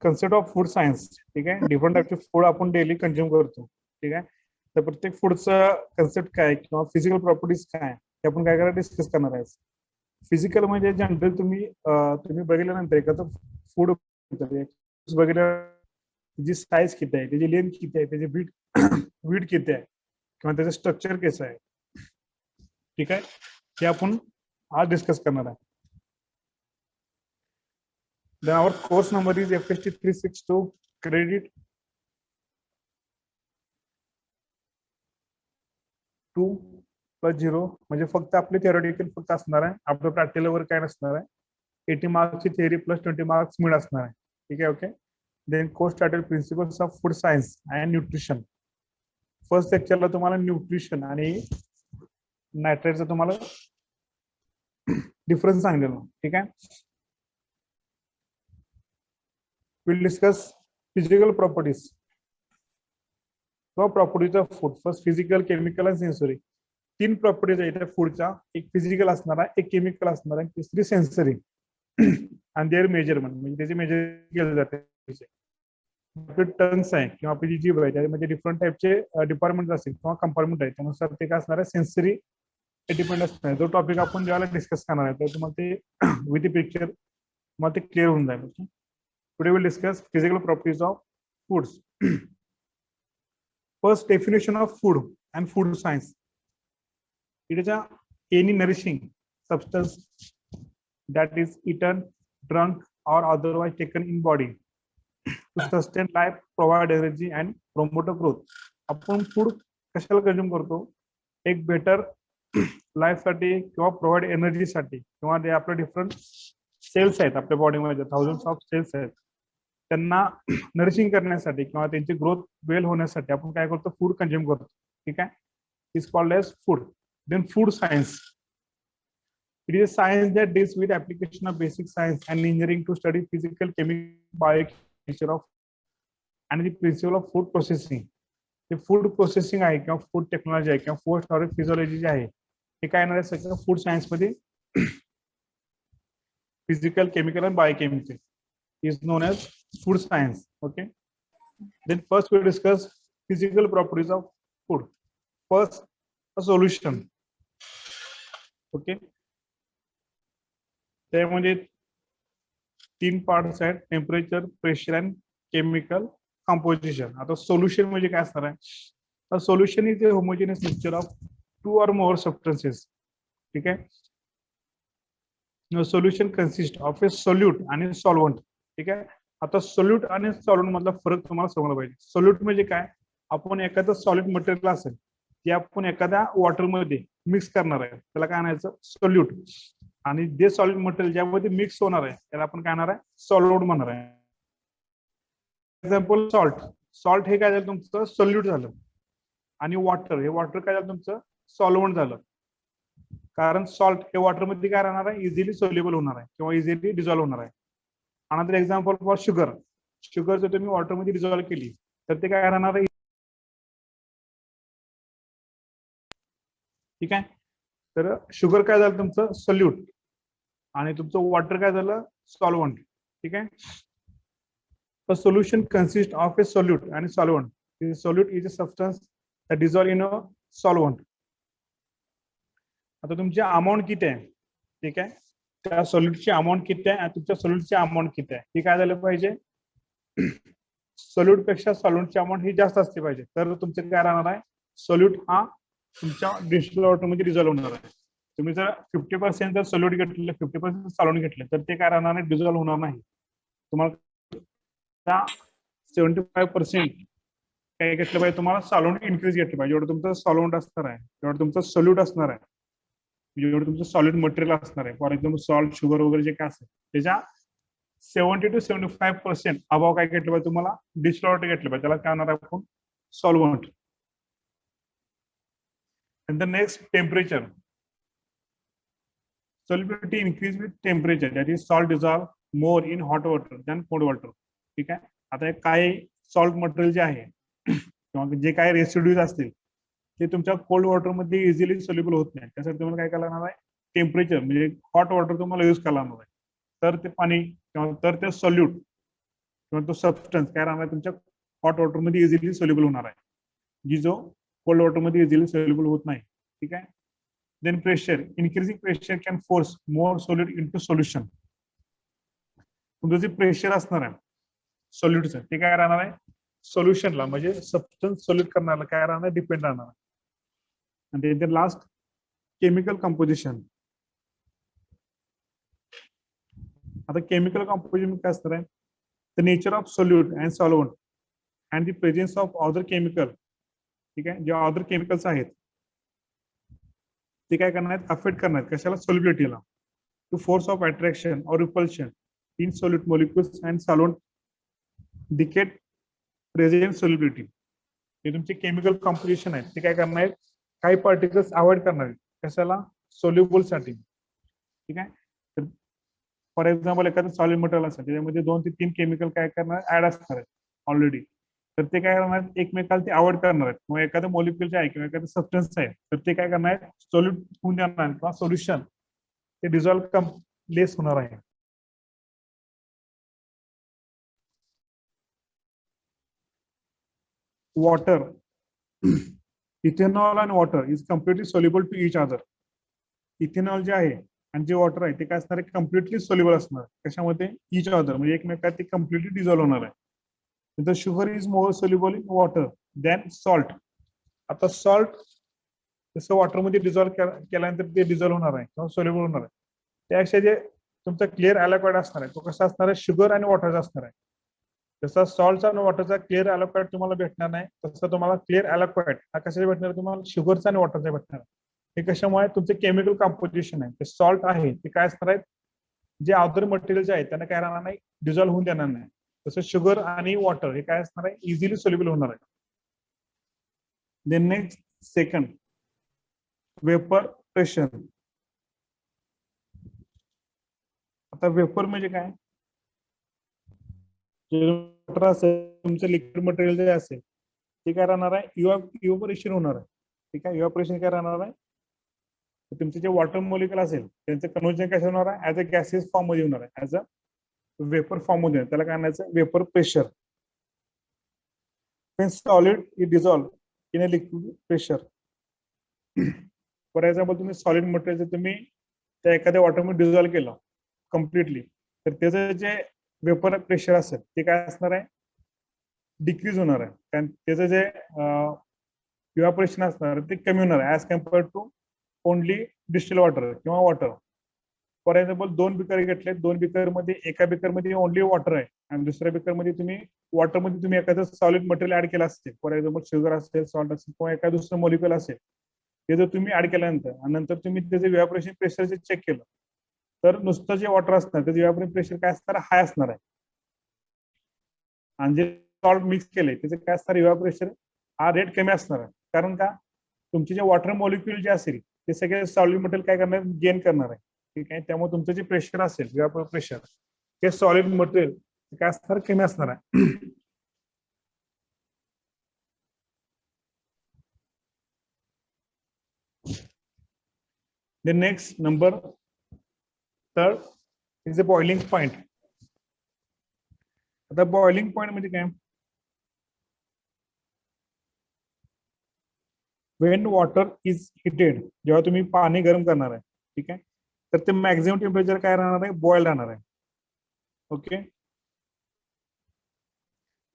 Concept of food science. ठीक आहे, different टाईपचे फूड आपण डेली कंझ्युम करतो. ठीक आहे, तर प्रत्येक फूडचं कन्सेप्ट काय किंवा फिजिकल प्रॉपर्टीज काय हे आपण काय डिस्कस करणार आहे. फिजिकल म्हणजे जनरल तुम्ही बघितल्यानंतर एखादं फूड बघितलं, जी साईज किती आहे, त्याची लेंथ किती आहे, त्याची बीट वीट किती आहे किंवा त्याचं स्ट्रक्चर कसं आहे. ठीक आहे, हे आपण आज डिस्कस करणार आहे. Then our course number is FST 362 credit 2 + 0 म्हणजे फक्त आपले theoretical फक्त असणार आहे. आपलं प्रॅक्टिकल वर काय नसणार आहे. 80 मार्क्सची थिअरी प्लस 20 मार्क्स मिळ असणार आहे. ठीक आहे, okay. Then course title principles of food science and nutrition. First लेक्चरला तुम्हाला न्यूट्रिशन आणि नायट्रेटचा तुम्हाला डिफरन्स सांगितलं. ठीक आहे, we'll discuss physical properties किंवा properties of food. First physical, chemical आणि सेन्सरी. 3 प्रॉपर्टीज आहेत त्या फूडच्या. एक फिजिकल असणार आहे, एक केमिकल असणार आहे, तिसरी सेन्सरी. आणि देअर मेजरमेंट म्हणजे त्याचे मेजर केले जाते. आपले टर्म्स आहे किंवा आपली जी जीभ आहे त्यामध्ये डिफरंट टाईपचे डिपार्टमेंट असतील किंवा कंपार्टमेंट आहे, त्यानुसार ते काय असणार आहे, सेन्सरी डिपेंड असणार आहे. जो टॉपिक आपण ज्यावेळेला डिस्कस करणार आहे तर तुम्हाला ते विथ पिक्चर तुम्हाला ते क्लिअर होऊन जाईल. Today we'll discuss physical properties of foods. First, definition of food and food science. It is any nourishing substance that is eaten, drunk, or otherwise taken in body to sustain life, provide energy, and promote growth. आपण food कशाला consume करतो? एक better life साठी किंवा provide energy साठी किंवा ते आपले डिफरंट सेल्स आहेत आपल्या बॉडीमध्ये, थाउजंड्स ऑफ सेल्स आहेत, त्यांना नरिशिंग करण्यासाठी किंवा त्यांची ग्रोथ वेल होण्यासाठी आपण काय करतो, फूड कंझ्युम करतो. ठीक आहे, is called as food. Then food science. It is a science that deals with application of basic science and engineering to study physical, chemical, biochemistry of आणि प्रिन्सिपल ऑफ फूड प्रोसेसिंग. ते food processing आहे किंवा food technology आहे किंवा food storage physiology जे आहे हे काय येणार आहे सगळं फूड सायन्स मध्ये. फिजिकल, केमिकल आणि biochemical is known as food science. Okay, then first we'll discuss physical properties of food. First, a solution. Okay, त्यामध्ये 3 पार्ट्स आहेत, temperature, pressure and chemical composition. आता सोल्युशन म्हणजे काय असणार आहे? Solution is a homogeneous mixture of 2 or more substances. ठीक आहे, solution consist of a solute आणि सॉल्व्हंट. ठीक आहे, आता सोल्यूट आणि सॉल्व्हंट मधला फरक तुम्हाला समजला पाहिजे. सोल्यूट म्हणजे काय? आपण एखादं सॉलिड मटेरियल असेल ते आपण एखाद्या वॉटरमध्ये मिक्स करणार आहे, त्याला काय आणायचं, सोल्यूट. आणि जे सॉलिड मटेरियल ज्यामध्ये मिक्स होणार आहे त्याला आपण काय आणणार आहे, सॉल्व्हंट म्हणणार आहे. Example salt. सॉल्ट हे काय झालं तुमचं, सोल्यूट झालं. आणि वॉटर, हे वॉटर काय झालं तुमचं, सॉल्व्हंट झालं. कारण सॉल्ट हे वॉटरमध्ये काय राहणार आहे, इझिली सोल्युबल होणार आहे किंवा इझिली डिझॉल्व्ह होणार आहे. Another example for sugar. Sugar जर तुम्ही वॉटरमध्ये डिझॉल्व्ह केली तर ते काय राहणार आहे. ठीक आहे, तर शुगर काय झालं तुमचं, सोल्यूट. आणि तुमचं वॉटर काय झालं, सॉल्व्हंट. ठीक आहे, तर solution consist of a solute आणि solvent. Solute is a substance that dissolve in a solvent. आता तुमची अमाऊंट किती आहे, ठीक आहे, त्या सोल्यूटची अमाऊंट किती आहे आणि तुमच्या सोल्यूटची अमाऊंट किती आहे, ती काय झालं पाहिजे, सोल्यूट पेक्षा सॉल्व्हंटची अमाऊंट ही जास्त असते पाहिजे, तर तुमचं काय राहणार आहे, सोल्यूट हा तुमच्या डिस्टिल वॉटरमध्ये डिझॉल्व्ह होणार आहे. तुम्ही जर 50% जर सोल्यूट घेतलेलं, 50% सॉल्व्हंट घेतलं तर ते काय राहणार नाही, डिझॉल्व्ह होणार नाही. तुम्हाला 75% काय घेतलं पाहिजे, तुम्हाला सॉल्व्हंट इन्क्रीज घेतलं पाहिजे. जेवढं तुमचं सॉल्व्हंट असणार आहे तेवढं तुमचं सोल्यूट असणार आहे, जेवढं तुमचं सॉलिड मटेरियल असणार आहे. फॉर एक्झाम्पल सॉल्ट, शुगर वगैरे जे काय असेल त्याच्या 70 to 75% अभाव काय घेतलं पाहिजे, तुम्हाला डिस्टिल वॉटर घेतलं पाहिजे, त्याला काय होणार आहे आपण, solvent. And the next, temperature. Solubility increase with temperature, that is salt dissolve more in hot water than cold water. ठीक आहे, आता काय सॉल्ट मटेरियल जे आहे किंवा जे काय रेसिड्यूज असतील ते तुमच्या कोल्ड वॉटर मध्ये इझिली सोल्युबल होत नाही. त्यासाठी तुम्हाला काय करायला लागणार आहे, टेम्परेचर म्हणजे हॉट वॉटर तुम्हाला यूज करायला लागणार आहे. तर ते पाणी किंवा तर ते सोल्यूट किंवा तो सबस्टन्स काय राहणार तुमच्या हॉट वॉटरमध्ये इझिली सोल्युबल होणार आहे, जी जो कोल्ड वॉटरमध्ये इझिली सोल्युबल होत नाही. ठीक आहे. Then pressure, increasing pressure can force more solid into solution. तुमचं जे प्रेशर असणार आहे सॉल्युटचं ते काय राहणार आहे सोल्युशनला, म्हणजे सबस्टन्स सॉल्युट करण्याला काय राहणार डिपेंड राहणार. आणि लास्ट केमिकल कंपोजिशन. आता केमिकल कंपोजिशन काय असणार आहे, the nature of solute and solvent and the presence of other chemical. ठीक आहे. जे अदर केमिकल्स आहेत ते काय करणार आहेत अफेक्ट करणार आहेत कशाला सोल्युबिलिटीला, टू फोर्स ऑफ अट्रॅक्शन और repulsion in solute molecules and solvent decade present solubility. हे तुमचे केमिकल कंपोजिशन आहेत ते काय करणार आहेत काही पार्टिकल्स अवॉइड करणार आहेत कशाला सोल्युबल साठी. ठीक आहे. तर फॉर एक्झाम्पल एखादं सॉलिड मटेरियल असेल त्याच्यामध्ये 2 ते 3 केमिकल काय करणार ऍड असणार आहेत ऑलरेडी, तर ते काय करणार आहेत एकमेकाला ते अवॉइड करणार आहेत. किंवा एखादं मॉलिक्युल जे आहे किंवा एखादं सबस्टन्स आहे तर ते काय करणार आहेत सोल्यूट होऊन जाणार आहेत किंवा सोल्युशन ते डिझॉल्व कम लेस होणार आहे. वॉटर, इथेनॉल आणि water is completely soluble to each other. Ethanol जे आहे आणि जे वॉटर आहे ते काय असणार आहे कम्प्लिटली सोल्युबल असणार कशामध्ये इच अदर, म्हणजे एकमेकात ते कम्प्लिटली डिझॉल्व होणार आहे. The sugar is more soluble in water than salt. आता सॉल्ट जसं वॉटरमध्ये डिझॉल्व केल्यानंतर ते डिझॉल्व होणार आहे किंवा सोल्युबल होणार आहे, त्यापेक्षा जे तुमचा क्लिअर अॅलोक्वाइड असणार आहे तो कसा असणार आहे शुगर आणि वॉटरचा असणार आहे. जसा सॉल्टचा आणि वॉटरचा क्लिअर अॅलोक्वाइड तुम्हाला भेटणार नाही तसं तुम्हाला क्लिअर अॅलोक्वाइड हा कशाचा भेटणार तुम्हाला शुगरचा आणि वॉटरचा भेटणार. हे कशामुळे तुमचे केमिकल कंपोजिशन आहे ते सॉल्ट आहे ते काय असणार आहेत जे अदर मटेरियल जे आहेत त्यांना काय राहणार नाही डिझॉल्व्ह होऊन देणार नाही. तसं शुगर आणि वॉटर हे काय असणार आहे इझिली सोल्युबल होणार आहे. Then next second vapour pressure. आता वेपर म्हणजे काय, वॉटर असेल तुमचं लिक्विड मटेरियल जे असेल ते काय राहणार आहे इव्हॅपोरेशन होणार आहे. ठीक आहे. इव्हॅपोरेशन काय राहणार आहे तुमचे जे वॉटर मॉलिक्युल असेल त्यांचं कन्व्हर्जन कसं होणार आहे ऍज अ गॅसेस फॉर्म मध्ये होणार आहे, ऍज अ वेपर फॉर्म मध्ये. त्याला काय म्हणायचं vapour pressure. when solid is dissolved in a liquid pressure. For example तुम्ही सॉलिड मटेरियल जर तुम्ही त्या एखाद्या वॉटरमध्ये डिझॉल्व्ह केलं कम्प्लिटली तर त्याचं जे वेपर प्रेशर असेल ते काय असणार आहे डिक्रीज होणार आहे, कारण त्याचं जे इव्हॅपोरेशन असणार ते कमी होणार आहे as compare to only distil water किंवा वॉटर. फॉर एक्झाम्पल 2 बिकर घेतले, 2 बिकर मध्ये एका बिकर मध्ये ओनली वॉटर आहे आणि दुसऱ्या बिकर मध्ये तुम्ही वॉटरमध्ये तुम्ही एखादं सॉलिड मटेरियल ऍड केलं असेल, फॉर एक्झाम्पल शुगर असेल सॉल्ट असेल किंवा एखादं दुसरं मॉलिक्युल असेल ते जर तुम्ही ऍड केल्यानंतर आणि नंतर तुम्ही त्याचं इव्हॅपोरेशन प्रेशर जे चेक केलं तर नुसतं जे वॉटर असणार त्याचं इव्हॅपोरेशन प्रेशर काय असणार हाय असणार आहे आणि जे सॉल्ट मिक्स केले त्याचं काय असणार इव्हॅपोरेशन हा रेट कमी असणार आहे. कारण का तुमचे जे वॉटर मॉलिक्युल जे असेल ते सगळे सॉलिड मटेरियल काय करणार गेन करणार आहे. ठीक आहे. त्यामुळे तुमचं जे प्रेशर असेल इव्हॅपोरेशन प्रेशर ते सॉलिड मटेरियल काय असणार कमी असणार आहे. The next number third is the boiling point. आता बॉइलिंग पॉइंट म्हणजे काय, when water is heated, जेव्हा तुम्ही पाणी गरम करणार आहे ठीक आहे तर ते मॅक्झिमम टेम्परेचर काय राहणार आहे बॉइल राहणार आहे. Okay.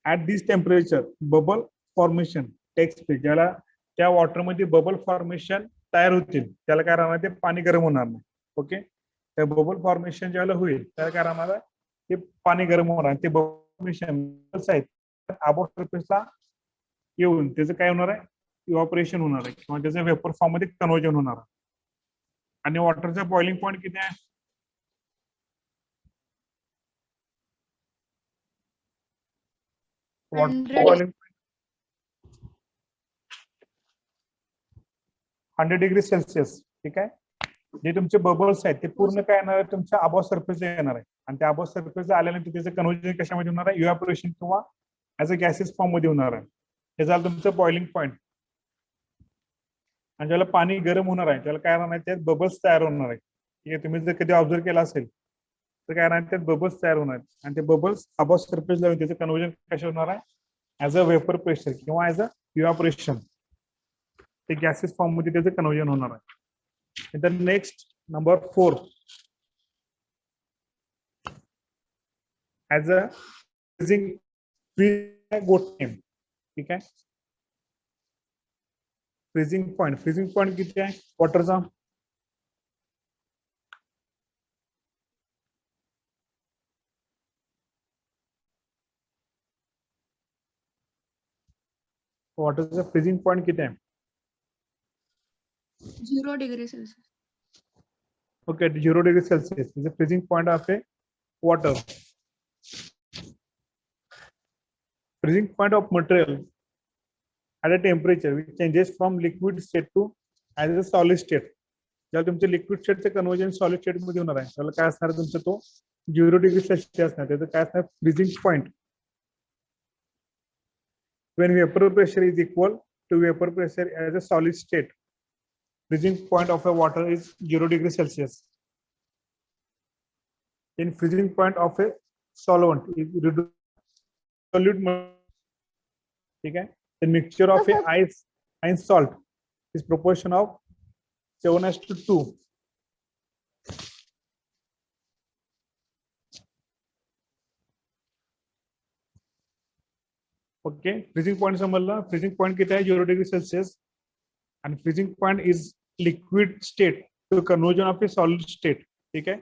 At this temperature bubble formation takes place. ज्याला त्या वॉटरमध्ये बबल फॉर्मेशन तयार होतील त्याला काय राहणार ते पाणी गरम होणार नाही. ओके. त्या बबल फॉर्मेशन ज्याला होईल त्याला काय राहणार आहे ते पाणी गरम होणार. ते बबल फॉर्मेशन आहेत अबोव सरफेसला येऊन त्याचं काय होणार आहे इव्हॅपोरेशन होणार आहे किंवा त्याचं वेपर फॉर्म मध्ये कन्व्हर्जन होणार आहे. आणि वॉटरचा बॉइलिंग पॉइंट किती आहे वॉटर बॉइलिंग 100 डिग्री सेल्सिअस. ठीक आहे. जे तुमचे बबल्स आहेत ते पूर्ण काय येणार आहे तुमच्या अबोव सरफेसला येणार आहे आणि त्या अबोव सरफेसला आल्यानंतर त्याचं कन्व्हर्जन कशामध्ये होणार आहे इव्हॅपोरेशन किंवा ऍज अ गॅसेस फॉर्म मध्ये होणार आहे. हे झालं तुमचं बॉइलिंग पॉइंट. आणि ज्याला पाणी गरम होणार आहे त्याला काय राहणार आहे त्यात बबल्स तयार होणार आहे. ठीक आहे. तुम्ही जर कधी ऑब्झर्व केला असेल तर काय राहणार, त्यात बबल्स तयार होणार आणि ते बबल्स अबॉव सरफेस लेवल त्याचं कन्वर्जन कशा होणार आहे, ऍज अ वेपर प्रेशर किंवा ऍज अ इव्हॅपोरेशन, ते गॅसेस फॉर्म मध्ये त्याचं कन्वर्जन होणार आहे. तर next number 4 as a freezing गोट नेम. ठीक आहे, फ्रीजिंग पॉईंट किती आहे वॉटरचा, वॉटरचा फ्रीजिंग पॉईंट किती आहे? 0 degree Celsius. Okay, 0 degree Celsius is the freezing point of a water. Freezing point of material at a temperature which changes from liquid state to as a solid state. जेव्हा तुमचे liquid स्टेटचे conversion solid state मध्ये होणार आहे त्याला काय असणार, तुमचं तो 0 डिग्री सेल्सिअस असणार, त्याचं काय असणार, freezing point. When vapor pressure is equal to vapor pressure as a solid state, freezing point of a water is 0 degree Celsius. In freezing point of a solvent is solute. Okay, the mixture of a ice and salt is proportion of 7:2. Okay, freezing point समजला, freezing point किती आहे, 0 degree Celsius, and freezing point is liquid state to conversion of a solid state. ठीक आहे,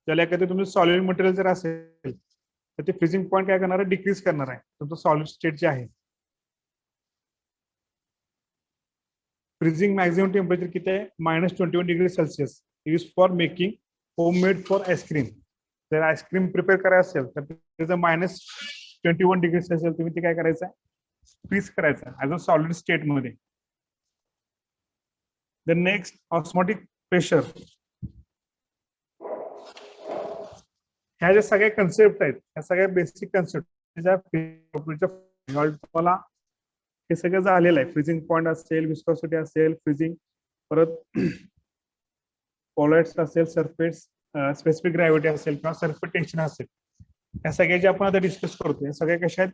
त्याला एखादं तुमचं solid material जर असेल तर ते फ्रीजिंग पॉईंट काय करणार आहे, डिक्रीज करणार आहे तुमचं सॉलिड स्टेट जे आहे. फ्रीजिंग मॅक्सिमम टेम्परेचर किती आहे, -21 degree Celsius, use for making homemade for ice cream. जर आईस्क्रीम प्रिपेअर करायचं असेल तर त्याचं -21 डिग्री सेल्सिअस तुम्ही ते काय करायचं आहे, फ्रीज करायचं ऍज अ सॉलिड स्टेट मध्ये. The next osmotic pressure. ह्या ज्या सगळ्या कन्सेप्ट आहेत, ह्या सगळ्या बेसिक कन्सेप्ट तुम्हाला हे सगळं झालेलं आहे. फ्रीजिंग पॉईंट असेल, विस्कोसिटी असेल, फ्रीजिंग, परत पॉलाइट्स असेल, सरफेस स्पेसिफिक ग्रॅव्हिटी असेल किंवा सरफेस टेन्शन असेल, या सगळ्याचे आपण आता डिस्कस करतो. या सगळ्या कशा आहेत,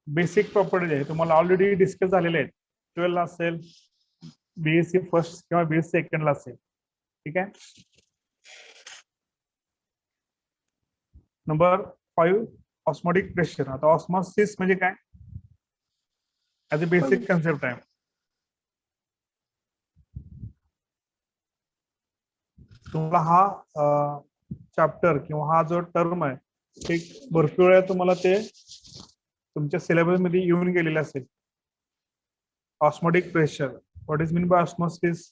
बेसिक प्रॉपर्टीज आहे, तुम्हाला ऑलरेडी डिस्कस झालेले आहेत. 12 असेल, बीएससी फर्स्ट किंवा बीएससी सेकंडला असेल. ठीक आहे, नंबर 5 ऑस्मोटिक प्रेशर. आता ऑस्मॉसिस म्हणजे काय, ऍज अ बेसिक कन्सेप्ट आहे. तुम्हाला हा चॅप्टर किंवा हा जो टर्म आहे ते भरपूर वेळा तुम्हाला ते तुमच्या सिलेबस मध्ये येऊन गेलेले असेल. Osmotic pressure, what is mean by osmosis?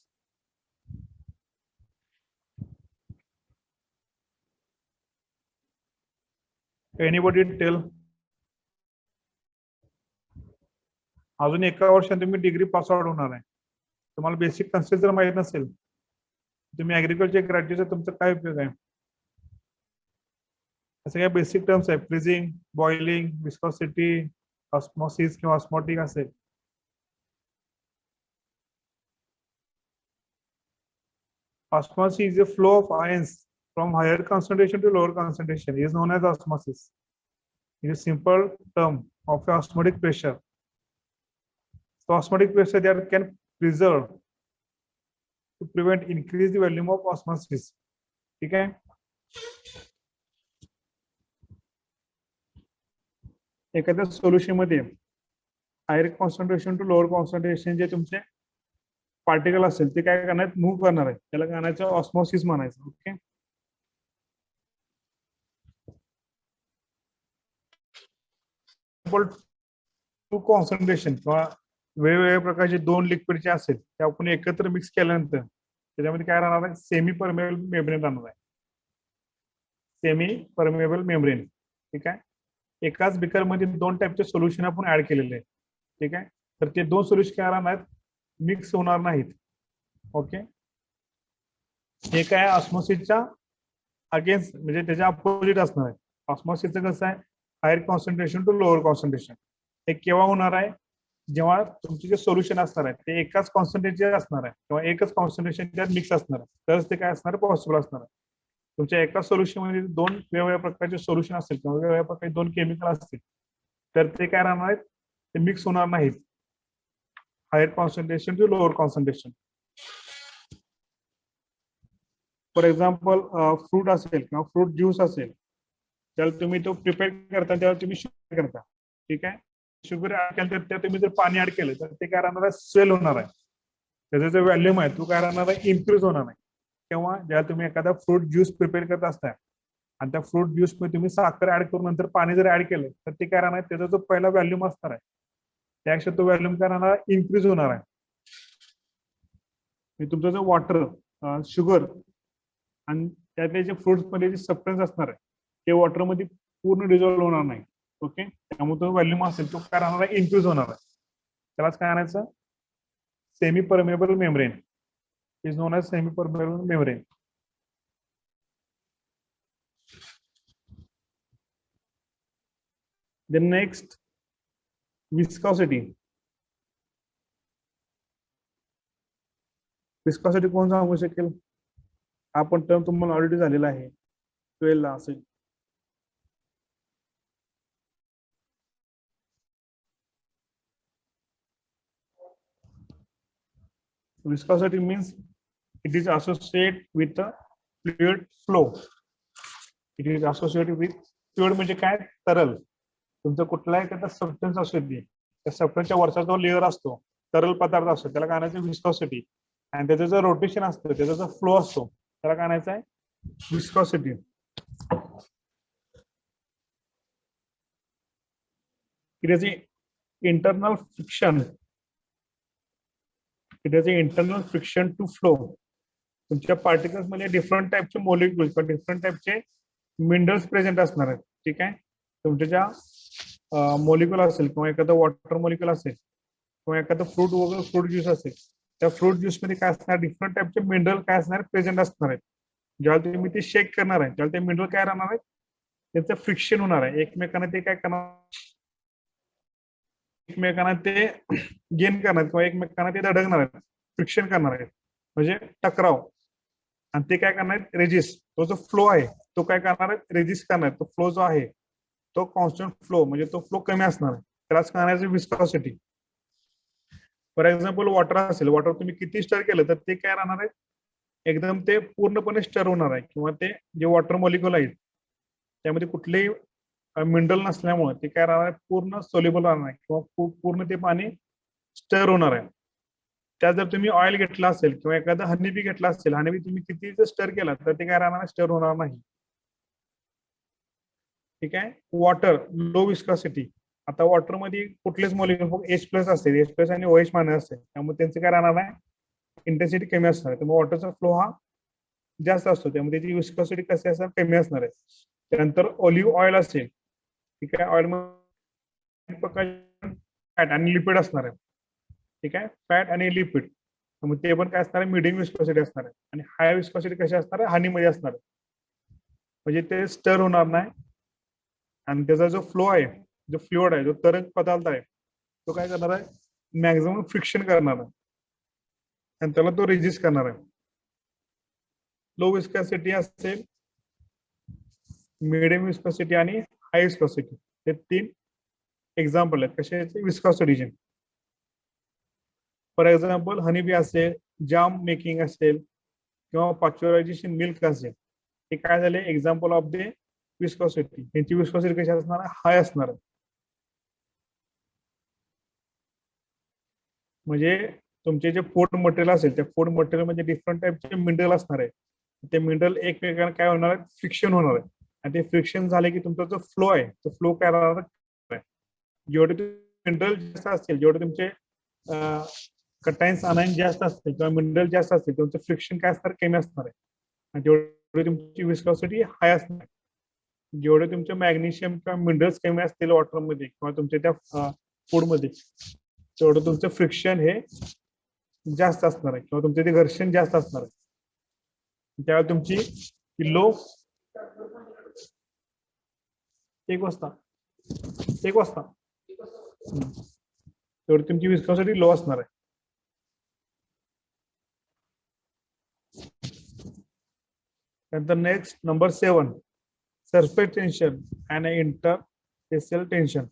Anybody tell? अजून एका वर्षात तुम्ही डिग्री पास आउट होणार आहे, तुम्हाला बेसिक कन्सेप्ट जर माहित नसेल तुम्ही ऍग्रिकल्चर ग्रॅज्युएट, तुमचा काय उपयोग आहे? असं काय बेसिक टर्म्स आहे, फ्रीजिंग, बॉइलिंग, विस्कोसिटी, ऑस्मोसिस किंवा ऑस्मोटिक असेल. Osmosis is a flow of ions from higher concentration to lower concentration. It is known as osmosis. It is a simple term of osmotic pressure. So osmotic pressure there can preserve to prevent increase the volume of osmosis. ठीक है, एखाद्या solution मध्ये higher concentration to lower concentration जे तुमचे particle असेल ते काय करणार, मूव्ह करणार आहे, त्याला काय म्हणायचं, ऑस्मोसिस म्हणायचं. ओके, टू कॉन्सन्ट्रेशन किंवा वेगवेगळ्या प्रकारचे दोन लिक्विडचे असेल ते आपण एकत्र मिक्स केल्यानंतर त्याच्यामध्ये काय राहणार आहे, सेमी परमेबल मेम्ब्रेन राहणार आहे. Semi permeable membrane. ठीक आहे, एकाच बिकर मध्ये दोन टाईपचे सोल्युशन आपण ऍड केलेले आहे. ठीक आहे, तर ते दोन सोल्युशन काय राहणार, मिक्स होणार नाहीत. ओके, हे काय ऑस्मोसिसच्या अगेन्स्ट म्हणजे त्याच्या अपोजिट असणार आहे. ऑस्मोसिसचं कसं आहे, higher concentration to lower concentration. हे केव्हा होणार आहे, जेव्हा तुमचे जे सोल्युशन असणार आहे ते एकाच कॉन्सन्ट्रेशन असणार आहे किंवा एकच कॉन्सन्ट्रेशन त्यात मिक्स असणार आहे, तरच ते काय असणार, पॉसिबल असणार आहे. तुमच्या एका सोल्युशन मध्ये दोन वेगवेगळ्या प्रकारचे सोल्युशन असतील किंवा वेगवेगळ्या प्रकारचे दोन केमिकल असतील तर ते काय राहणार आहेत, ते मिक्स होणार नाहीत. Higher concentration to lower concentration. For example fruit असेल किंवा फ्रूट ज्यूस असेल, त्याला तुम्ही तो प्रिपेअर करता त्याला तुम्ही शुगर करता, ठीक आहे. शुगर ऍड केलं तर तुम्ही जर पाणी ऍड केलं तर ते काय राहणार आहे, सेल होणार आहे. त्याचा जो व्हॅल्यूम आहे तो काय राहणार आहे, इन्क्रीज होणार नाही. किंवा जेव्हा तुम्ही एखादा फ्रूट ज्यूस प्रिपेअर करत असता आणि त्या फ्रूट ज्यूस मध्ये तुम्ही साखर ऍड करून नंतर पाणी जर ऍड केलं तर ते काय राहणार आहे, त्याचा जो पहिला व्हॅल्यूम असणार आहे त्यापेक्षा तो व्हॅल्यूम काय राहणार आहे, इन्क्रीज होणार आहे. तुमचं जो वॉटर, शुगर आणि त्यातले जे फ्रुट्स मध्ये जे सबस्टन्स असणार आहे ते वॉटरमध्ये पूर्ण डिझॉल्व्ह होणार नाही. ओके, त्यामुळे तो व्हॅल्यूम असेल तो काय राहणार आहे, इन्क्रीज होणार आहे. त्यालाच काय आणायचं, semi permeable membrane is known as semi permeable membrane. Then next, viscosity. Viscosity कोण सांगू शकेल? आपण टर्म तुम्हाला ऑलरेडी झालेला आहे 12 ला असेल. Viscosity means it is associated with the fluid flow. It is associated with fluid म्हणजे काय, तरल. तुमचं कुठलाही त्याचा सबस्टन्स असू दे, त्या सबस्टन्सच्या वरचा जो लेअर असतो, तरल पदार्थ असतो, त्याला काय म्हणायचं, विस्कॉसिटी. आणि त्याचं जो रोटेशन असतं, त्याचा जो फ्लो असतो, त्याला काय म्हणायचं आहे, viscosity. It is the internal friction. It is the internal friction to flow. तुमच्या पार्टिकल्स मध्ये डिफरंट टाइपचे मॉलिक्युल्स किंवा डिफरंट टाइपचे मिनरल्स प्रेझेंट असणार आहेत, ठीक आहे. तुमच्या ज्या मॉलिक्युल असेल किंवा एखादं वॉटर मॉलिक्युल असेल किंवा एखादं फ्रूट वगैरे फ्रूट ज्यूस असेल, त्या फ्रूट ज्यूस मध्ये काय असणार, डिफरंट टाइपचे मिनरल काय असणार, प्रेझेंट असणार आहेत. जेव्हा तुम्ही ते शेक करणार आहे तेव्हा ते मिनरल काय राहणार आहेत, त्याचं फ्रिक्शन होणार आहे. एकमेकांना ते काय करणार, एकमेकांना ते गेन करणार किंवा एकमेकांना ते धडकणार आहेत, फ्रिक्शन करणार आहेत, म्हणजे टकराव. आणि ते काय करणार आहेत, रेजिस्ट. तो जो फ्लो आहे तो काय करणार आहे, रेजिस्ट करणार आहे. तो फ्लो जो आहे तो कॉन्स्टंट फ्लो, म्हणजे तो फ्लो कमी असणार आहे. त्यालाच काय विस्कॉसिटी. फॉर एक्झाम्पल वॉटर असेल, वॉटर तुम्ही किती स्टर केलं तर ते काय राहणार आहे, एकदम ते पूर्णपणे स्टर होणार आहे. किंवा ते जे वॉटर मॉलिक्युल आहेत त्यामध्ये कुठलेही मिनरल नसल्यामुळे ते काय राहणार आहे, पूर्ण सोल्युबल राहणार आहे किंवा पूर्ण ते पाणी स्टर होणार आहे. त्यात जर तुम्ही ऑइल घेतला असेल किंवा एखादा हनीबी घेतला असेल, हनीबी तुम्ही किती जर स्टर केला तर ते काय राहणार, स्टर होणार नाही, ठीक आहे. Water low viscosity. आता वॉटर मध्ये कुठलेच मॉलिक्युल H प्लस असते, H प्लस आणि OH मायनस असते, त्यामुळे त्यांचं काय राहणार आहे, इंटेन्सिटी कमी असणार आहे. त्यामुळे वॉटरचा फ्लो हा जास्त असतो, त्यामुळे त्याची विस्कॉसिटी कशी असणार, कमी असणार आहे. त्यानंतर ऑलिव्ह ऑइल असेल, ठीक आहे, ऑइल मध्ये फॅट आणि लिपिड असणार आहे, ठीक आहे, फॅट आणि लिपिड. मग ते पण काय असणार आहे, मिडियम विस्कॉसिटी असणार आहे. आणि हाय विस्कॉसिटी कशी असणार आहे, हनी मध्ये असणार आहे, म्हणजे ते स्टर होणार नाही. आणि त्याचा जो फ्लो आहे, जो फ्लुइड आहे, जो तरंग पदार्थ आहे, तो काय करणार आहे, मॅक्झिमम फ्रिक्शन करणार आहे आणि त्याला तो रेजिस्ट करणार आहे. लो विस्कॉसिटी असेल, मिडियम विस्कॉसिटी आणि हाय विस्कॉसिटी, हे 3 एक्झाम्पल आहेत कशाचे, विस्कॉसिटीचे. फॉर एक्झाम्पल हनीबी असेल, जाम मेकिंग असेल किंवा पाश्चरायझेशन मिल्क असेल, हे काय झाले, एक्झाम्पल ऑफ द विस्कॉसिटी. यांची विस्कॉसिटी कशी असणार आहे, हाय असणार आहे. म्हणजे तुमचे जे फूड मटेरियल असेल त्या फूड मटेरियल मध्ये डिफरंट टाइपचे मिनरल असणार आहे. ते मिनरल एकमेकांना काय होणार आहे, फ्रिक्शन होणार आहे. आणि ते फ्रिक्शन झाले की तुमचा जो फ्लो आहे तो फ्लो काय राहणार आहे, जेवढे मिनरल जास्त असतील, जेवढे तुमचे कटायन्स अनायन जास्त असतील किंवा मिनरल जास्त असतील, तुमचं फ्रिक्शन काय असणार, कमी असणार आहे. आणि जेवढे तुमची विस्कॉसिटी हाय असणार आहे. जेवढे तुमचे मॅग्नेशियम किंवा मिनरल्स कमी असतील वॉटरमध्ये किंवा तुमच्या त्या फूडमध्ये, तेवढं तुमचं फ्रिक्शन हे जास्त असणार आहे किंवा तुमचे ते घर्षण जास्त असणार आहे. त्यावेळेला तुमची लो 1 वाजता तेवढी तुमची विस्कॉसिटी लो असणार आहे. And the next number 7, surface tension and interfacial tension.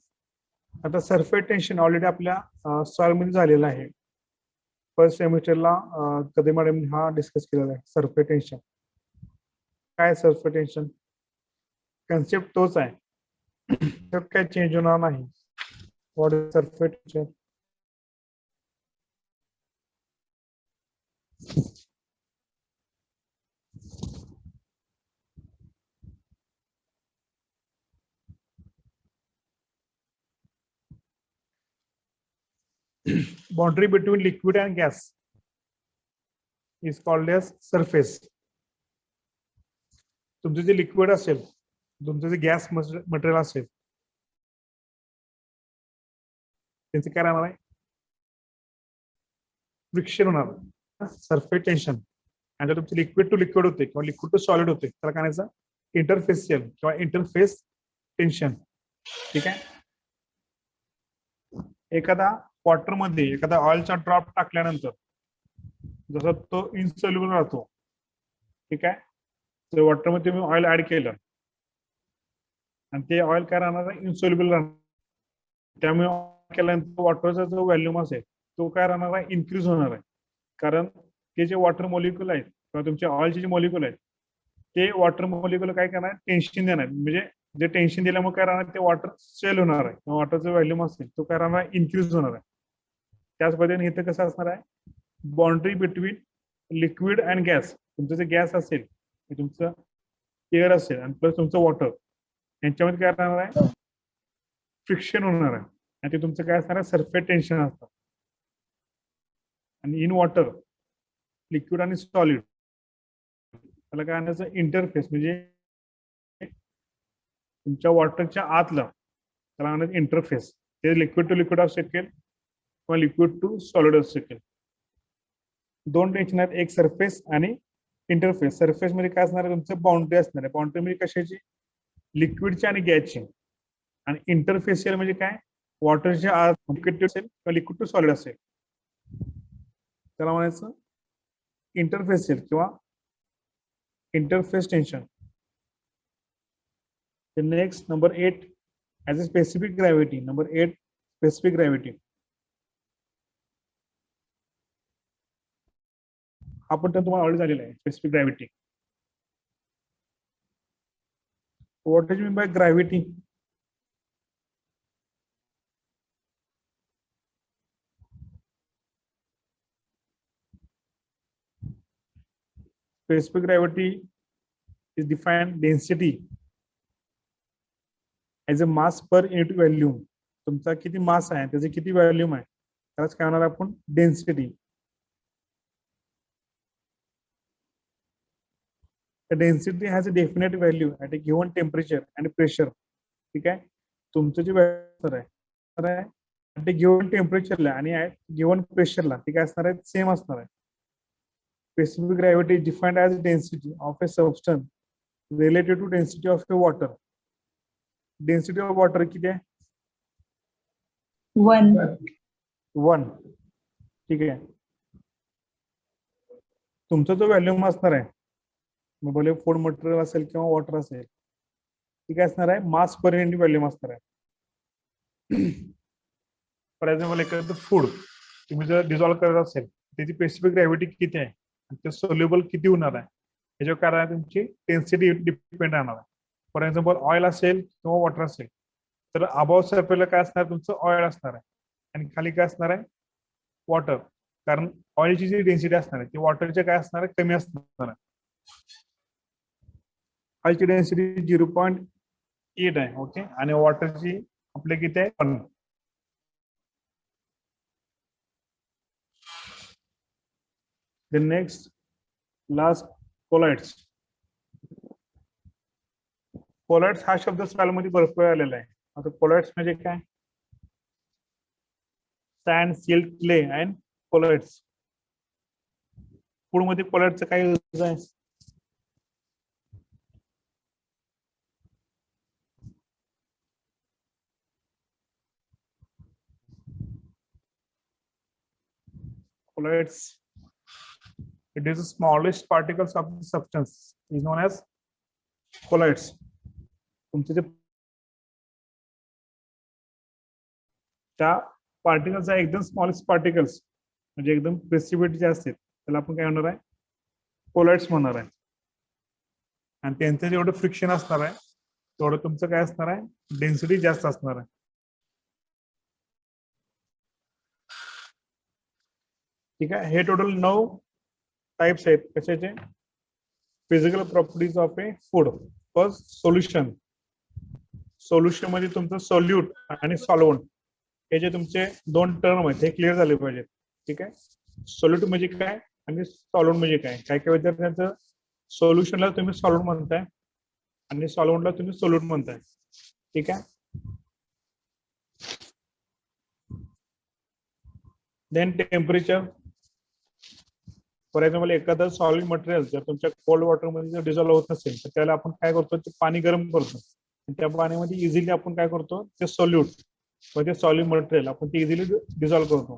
आता सरफेस टेन्शन ऑलरेडी आपल्या सॉल्व मध्ये झालेला आहे. फर्स्ट सेमिस्टरला कधी मॅडम हा डिस्कस केलेला आहे. सरफेस टेन्शन काय, सरफेस टेन्शन कन्सेप्ट तोच आहे, काय चेंज होणार नाही. What is surface tension? Boundary between liquid and gas is called as surface. तुमचं जे लिक्विड असेल, तुमचं जे गॅस मटेरियल असेल, त्यांचे काय राहणार आहे, फ्रिक्शन होणार, सरफेस टेन्शन. आणि जर तुमचे लिक्विड टू लिक्विड होते किंवा लिक्विड टू सॉलिड होते, त्याला काय म्हणायचं, इंटरफेसियल किंवा इंटरफेस टेन्शन. ठीक आहे. एखादा वॉटर मध्ये एखादा ऑइलचा ड्रॉप टाकल्यानंतर जसं तो इनसोल्युबल राहतो. ठीक आहे. तर वॉटर मध्ये तुम्ही ऑइल ऍड केलं आणि ते ऑइल काय राहणार आहे, इनसोल्युबल राहणार. त्यामुळे केल्यानंतर वॉटरचा जो व्हॉल्यूम असेल तो काय राहणार आहे, इन्क्रीज होणार आहे. कारण ते जे वॉटर मॉलिक्युल आहेत किंवा तुमचे ऑइलचे जे मॉलिक्युल आहेत ते वॉटर मॉलिक्युल काय करणार, टेन्शन देणार. म्हणजे जे टेन्शन दिल्यामुळे काय राहणार, ते वॉटर सेल होणार आहे. वॉटरचा व्हॉल्यूम असेल तो काय राहणार, इन्क्रीज होणार आहे. त्याच पद्धतीने इथं कसं असणार आहे, boundary between liquid and gas. तुमचं जे गॅस असेल ते तुमचं एअर असेल आणि प्लस तुमचं वॉटर, यांच्यामध्ये काय राहणार आहे, फ्रिक्शन होणार आहे. आणि ते तुमचं काय असणार आहे, सरफेस टेन्शन असतं. आणि इन वॉटर लिक्विड आणि सॉलिड त्याला काय आणायचं, इंटरफेस. म्हणजे तुमच्या वॉटरच्या आतलं त्याला आणायचं इंटरफेस. ते लिक्विड टू लिक्विड असू शकेल किंवा लिक्विड टू सॉलिड असू शकेल. दोन टेन्शन आहेत, एक सरफेस आणि इंटरफेस. सरफेस मध्ये काय असणार आहे, तुमचं बाउंड्री असणार आहे. बाउंड्री म्हणजे कशाची, लिक्विडची आणि गॅसची. आणि इंटरफेसियल म्हणजे काय, वॉटरच्या आत लिक्विड असेल किंवा लिक्विड टू सॉलिड असेल त्याला म्हणायचं इंटरफेसियल किंवा interface tension. Next number 8, as a specific gravity. Number 8, specific gravity. हा पण तुम्हाला ऑलरेडी झालेला आहे, specific gravity. What is mean bye gravity? Specific gravity is defined density as a mass per unit volume. तुमचा किती मास आहे त्याचे किती व्हॉल्यूम आहे त्यालाच काय म्हणणार आपण, density. The density has a definite value at a given temperature and pressure. ठीक आहे. तुमचं जे व्हॅल्यू आहे at a given टेम्परेचरला आणि at given प्रेशरला ठीक आहे असणार आहे, सेम असणार आहे. Specific gravity is defined as density of a substance related to density of a water. Density of water किती आहे, 1. ठीक आहे. तुमचा जो व्हॉल्यूम असणार आहे, मग बोले फूड मटेरियल असेल किंवा वॉटर असेल, ठीक आहे असणार आहे, मास पर युनिट व्हॉल्यूम असणार आहे. फॉर एक्झाम्पल एखादं फूड तुम्ही जर डिझॉल्व्ह करत असेल त्याची स्पेसिफिक ग्रॅव्हिटी किती आहे, ते सोल्युबल किती होणार आहे, याच्यावर काय आहे, तुमची डेन्सिटी डिपेंड राहणार आहे. फॉर एक्झाम्पल ऑइल असेल किंवा वॉटर असेल तर अबाव सरफेसला काय असणार, तुमचं ऑइल असणार आहे आणि खाली काय असणार आहे, वॉटर. कारण ऑइलची जी डेन्सिटी असणार आहे ती वॉटरच्या काय असणार आहे, कमी असणार आहे. ऑइलची डेन्सिटी 0.8 आहे. ओके. आणि वॉटरची आपल्या किती आहे, 1. The next last colloids. Colloids हा शब्द स्पेल मध्ये भरपूर आलेला आहे. आता कोलाइड्स म्हणजे काय, sand, silt, clay and colloids. Food मध्ये कोलाइडचं काय यूज आहे, colloids It is the smallest particles of the substance is known as colloids. तुमचे जे त्या पार्टिकल्स आहे एकदम स्मॉलेस्ट पार्टिकल्स म्हणजे एकदम प्रेसिपिटेट जे असतात त्याला आपण काय म्हणणार आहे कोलॉइड्स म्हणणार आहे. आणि त्यांचं जेवढं फ्रिक्शन असणार आहे तेवढं तुमचं काय असणार आहे डेन्सिटी जास्त असणार आहे. ठीक आहे. हे टोटल 9 टाइप्स आहेत कशाचे physical properties of A food. First solution. Solution मध्ये तुमचं सोल्यूट आणि सॉल्व्हंट हे जे तुमचे 2 टर्म आहेत हे क्लिअर झाले पाहिजेत. ठीक आहे. सोल्यूट म्हणजे काय आणि सॉल्व्हंट म्हणजे काय. काय काय विद्यार्थ्यांचं सोल्युशनला तुम्ही सॉल्व्हंट म्हणताय आणि सॉल्व्हंटला तुम्ही सोल्यूट म्हणताय. ठीक आहे. Then temperature. फॉर एक्झाम्पल एखादं सॉलिड मटेरियल जर तुमच्या कोल्ड वॉटर मध्ये जर डिझॉल्व्ह होत नसेल तर त्याला आपण काय करतो ते पाणी गरम करतो आणि त्या पाण्यामध्ये इझिली आपण काय करतो ते सोल्यूट म्हणजे सॉलिड मटेरियल आपण ते इझिली डिझॉल्व्ह करतो.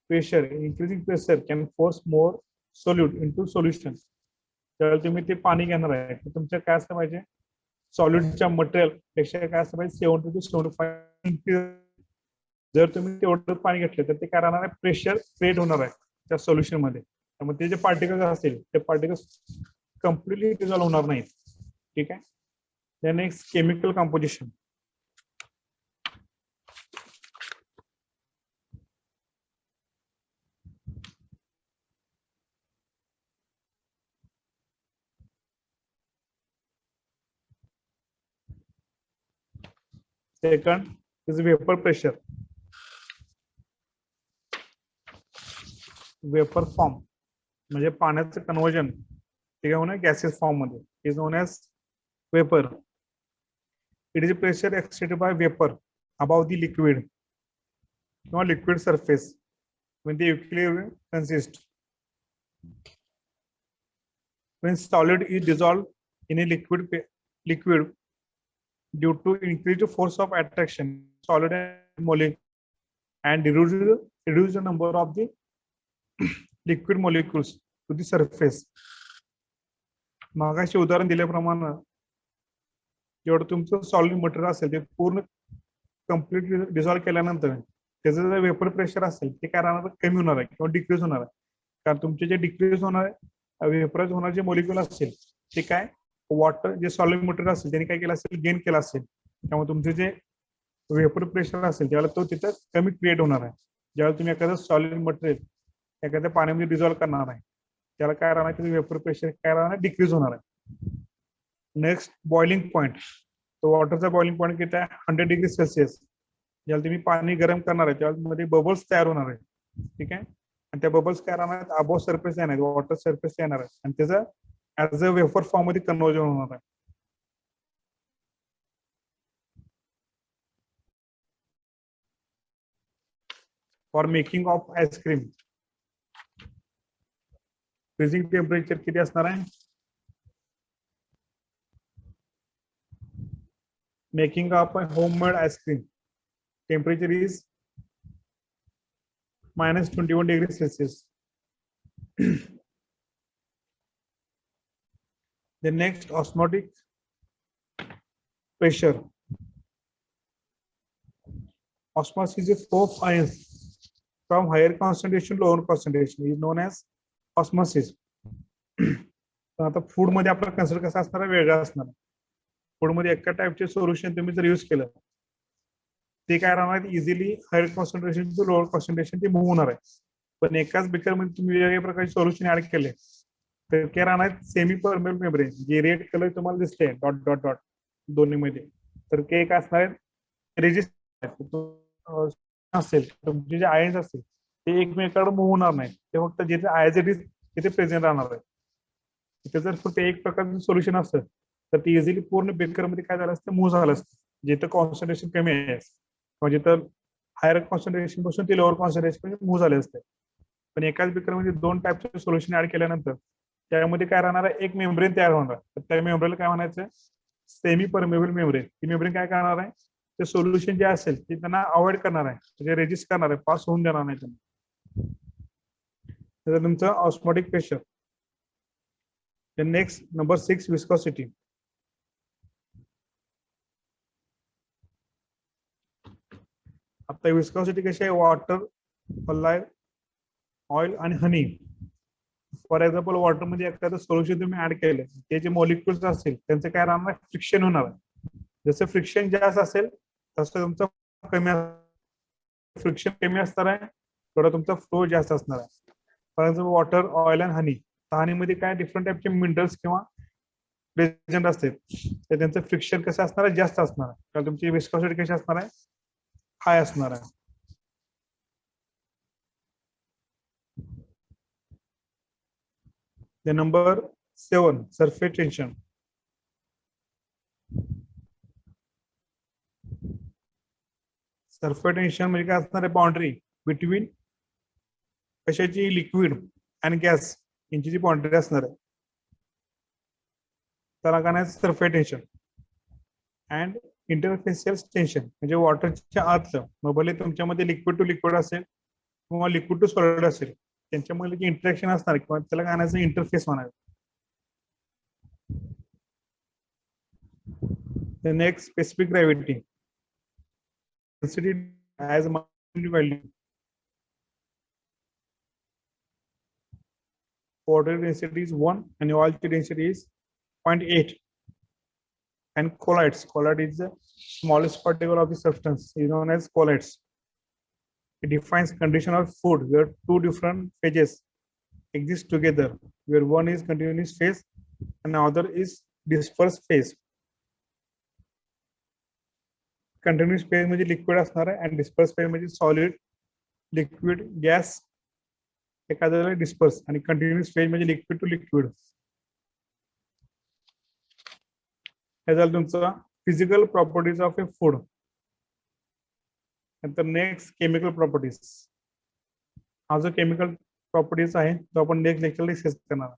Pressure. Increasing pressure can force more solute into solution. त्यावेळेला तुम्ही ते पाणी घेणार आहे तर तुमचं काय असलं पाहिजे सॉलिडच्या मटेरियल पेक्षा काय असलं पाहिजे 70 to 75. जर तुम्ही तेवढं पाणी घेतलं तर ते काय राहणार आहे प्रेशर क्रिएट होणार आहे त्या सोल्युशन मध्ये. त्यामुळे ते जे पार्टिकल्स असतील ते पार्टिकल्स कम्प्लिटली डिझॉल्व्ह होणार नाहीत. ठीक आहे. Then next chemical composition. Second is vapor pressure. Vapour form म्हणजे पाण्याचं कन्वर्जन ठीक आहे ना गॅसेस फॉर्म मध्ये is known as vapour. It is pressure extended by vapour above the liquid किंवा liquid surface when the equilibrium consists. When solid is dissolved in a liquid due to increased force of attraction solid molecule and reduce the number of the liquid molecules to the surface. मागाशी उदाहरण दिल्याप्रमाणे जेवढं तुमचं solid material असेल ते पूर्ण complete dissolve केल्यानंतर त्याचं जे वेपर प्रेशर असेल ते काय राहणार कमी होणार आहे किंवा डिक्रीज होणार आहे. कारण तुमचे जे डिक्रीज होणार आहे वेपराइज होणार जे मॉलिक्युल असतील ते काय वॉटर जे सॉलिड मटेरियल असेल त्यांनी काय केलं असेल गेन केला असेल. त्यामुळे तुमचे जे वेपर प्रेशर असेल त्यावेळेला तो तिथं कमी क्रिएट होणार आहे. ज्यावेळेला तुम्ही एखादं सॉलिड मटेरियल एखाद्या पाण्यामध्ये डिझॉल्व्ह करणार आहे त्याला काय राहणार त्याचं वेपर प्रेशर काय राहणार डिक्रीज होणार आहे. Next boiling point. तो वॉटरचा बॉइलिंग पॉईंट किती आहे 100 डिग्री सेल्सिअस. ज्याला तुम्ही पाणी गरम करणार आहे त्यामध्ये बबल्स तयार होणार आहे. ठीक आहे. आणि त्या बबल्स काय राहणार आहेत अबोव सरफेस येणार आहेत वॉटर सरफेस येणार आहे आणि त्याचं ऍज अ वेपर फॉर्म मध्ये कन्वर्जन होणार आहे. For making of ice cream freezing temperature किती असणार आहे making of homemade ice cream temperature is -21 degrees Celsius. The next osmotic pressure. Osmosis is flow of ions from higher concentration to lower concentration is known as osmosis. आता food मध्ये आपला concept कसा असणार वेगळा असणार. फूड मध्ये एका टाइपचे सोल्युशन तुम्ही जर यूज केलं ते काय राहणार easily higher concentration to lower concentration ते मूव्ह होणार आहे. पण एकाच बेकर मध्ये तुम्ही वेगवेगळ्या प्रकारचे सोल्युशन ऍड केले तर काय राहणार सेमी परमेबल मेम्ब्रेन जे रेड कलर तुम्हाला दिसते डॉट डॉट डॉट दोन्ही मध्ये तर ते काय असणार रेजिस्टर असेल तुमचे जे आयन्स असतील ते एकमेकांकडे मूव्ह होणार नाही ते फक्त जिथे आयज इट इज तिथे प्रेझेंट राहणार आहे. तिथे जर फक्त एक प्रकारचं सोल्युशन असतं तर ते इझिली पूर्ण बेकर मध्ये काय झालं असतं मूव्ह झालं असतं. जिथं कॉन्सन्ट्रेशन कमी आहे म्हणजे तर हायर कॉन्सन्ट्रेशन पासून ते लोअर कॉन्सन्ट्रेशन मूव्ह झाले असते. पण एकाच बेकर मध्ये 2 टाइपचे सोल्युशन ऍड केल्यानंतर त्यामध्ये काय राहणार आहे एक मेम्ब्रेन तयार होणार. तर त्या मेम्ब्रेनला काय म्हणायचं सेमी परमेबल मेम्ब्रेन. ती मेम्ब्रेन काय करणार आहे ते सोल्युशन जे असेल ते त्यांना अवॉइड करणार आहे म्हणजे रेजिस्ट करणार आहे पास होऊन देणार नाही त्यांना. तुमचं osmotic pressure. The next number 6 viscosity. आता विस्कॉसिटी कशी आहे, वॉटर, ऑइल आणि हनी. फॉर एक्झाम्पल वॉटर मध्ये एखादं सोल्युशन तुम्ही ऍड केलं, ते जे मॉलिक्युल्स असतील त्यांचं काय राहणार, फ्रिक्शन होणार आहे. जसं फ्रिक्शन जास्त असेल तसं तुमचं कमी, फ्रिक्शन कमी असणार आहे थोडा तुमचा फ्लो जास्त असणार आहे. For example water, oil and honey. हनीमध्ये काय डिफरंट टाईपचे मिनरल्स किंवा प्रेझेंट असते, तर त्यांचं फ्रिक्शन कसं असणार आहे, जास्त असणार आहे. तर तुमची विस्कॉसिटी कशी असणार आहे, हाय असणार आहे. The number 7 surface tension. Surface tension म्हणजे काय असणार आहे, बाउंड्री बिटवीन कशाची, लिक्विड आणि गॅस यांची जी बाउंड्री असणार आहे त्याला काय नाही, surface tension. And interfacial tension म्हणजे वॉटरच्या आतलं, मग भले तुमच्यामध्ये लिक्विड टू लिक्विड असेल किंवा लिक्विड टू सॉलिड असेल, त्यांच्यामध्ये जे इंटरॅक्शन असणार किंवा त्याला काय नाही, इंटरफेस होणार. The next specific gravity. Density as value. Water density is 1 and oil density is 0.8. And colloids. Colloid is the smallest particle of the substance, is known as colloids. It defines condition of food where two different phases exist together, where one is continuous phase and another is dispersed phase. Continuous phase म्हणजे liquid असणार आहे आणि disperse phase म्हणजे solid, liquid, gas एखाद्याला disperse, आणि continuous phase म्हणजे liquid to liquid. हे झालं तुमचं physical properties of A food. नंतर नेक्स्ट केमिकल प्रॉपर्टीज. हा जो केमिकल प्रॉपर्टीज आहे तो आपण नेक्स्ट लेक्चर डिस्कस करणार.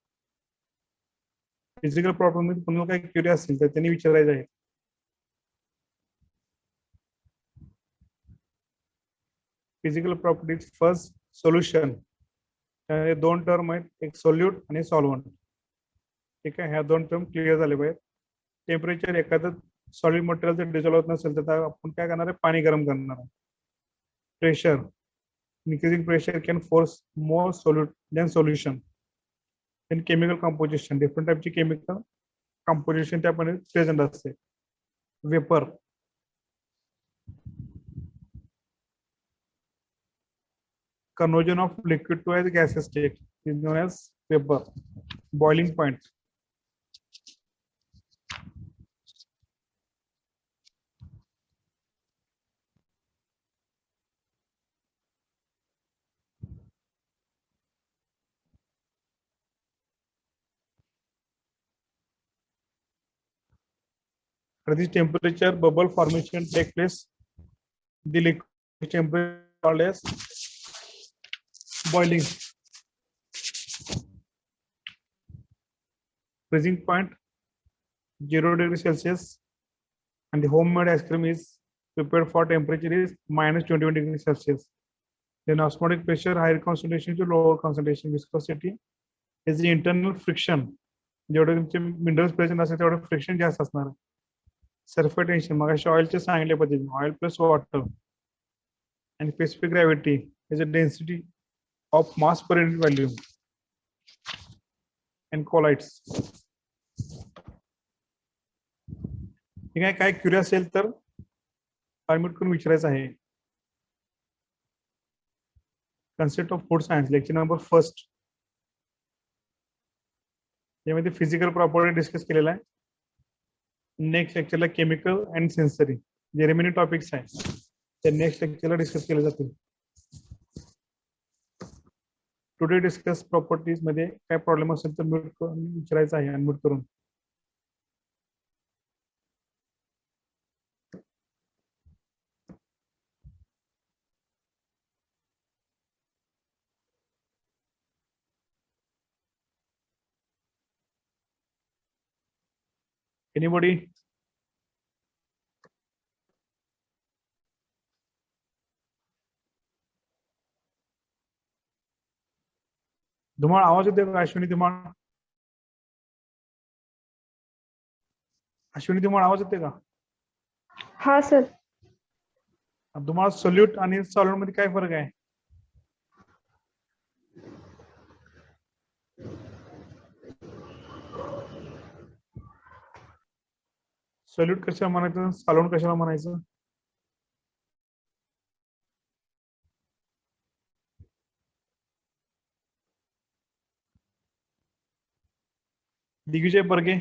फिजिकल प्रॉपर्टी मध्ये तुम्हाला काही क्युरियस असेल तर त्यांनी विचारायचं आहे. Physical properties first, solution. दोन टर्म आहेत, एक सोल्यूट आणि सॉल्व्हंट. ठीक आहे, ह्या दोन टर्म क्लिअर झाले पाहिजे. टेम्परेचर, एखादं सॉलिड मटेरियल जर डिझॉल्व होत नसेल तर आपण काय करणार आहे, पाणी गरम करणार आहे. Pressure, increasing pressure can force more solute than solution. In chemical composition, different type of chemical composition त्यामध्ये प्रेझेंट असते. Vapour, conversion of liquid to a gaseous state is known as vapor. Boiling point, at this temperature bubble formation take place. The liquid temperature called as boiling. Freezing point 0°C, and the homemade ice cream is prepared for temperature is -21°C. Then osmotic pressure, higher concentration to lower concentration. Viscosity is the internal friction. जेवढे तुमचे minerals present असतात तेवढे friction जास्त असणार. Surface tension मग अशा ऑइलचे सांगितल्या पद्धतीने, ऑइल प्लस वॉटर. आणि specific gravity is a density of mass per unit volume. And colloids. ठीक आहे, काय क्युरियस असेल तर परमिट करून विचारायचं आहे. Concept of food science lecture number first. यामध्ये फिजिकल प्रॉपर्टी डिस्कस केलेला आहे. नेक्स्ट लेक्चरला केमिकल अँड सेन्सरी जे रिमेनिंग टॉपिक्स आहे ते नेक्स्ट लेक्चरला डिस्कस केले जातील. टुडे डिस्कस प्रॉपर्टीज मध्ये काय प्रॉब्लेम असेल तर म्यूट करून विचारायचं आहे, अनम्यूट करून. Anybody? धुमाळ आवाज येते का अश्विनी धुमाळ? अश्विनी धुमाळ आवाज येते का? हा सर. धुमाळ सोल्यूट आणि सॉल्व्हेंट मध्ये काय फरक आहे? सोल्यूट कशाला म्हणायचं, सॉल्व्हेंट कशाला म्हणायचं? दिग्विजय बर्गे.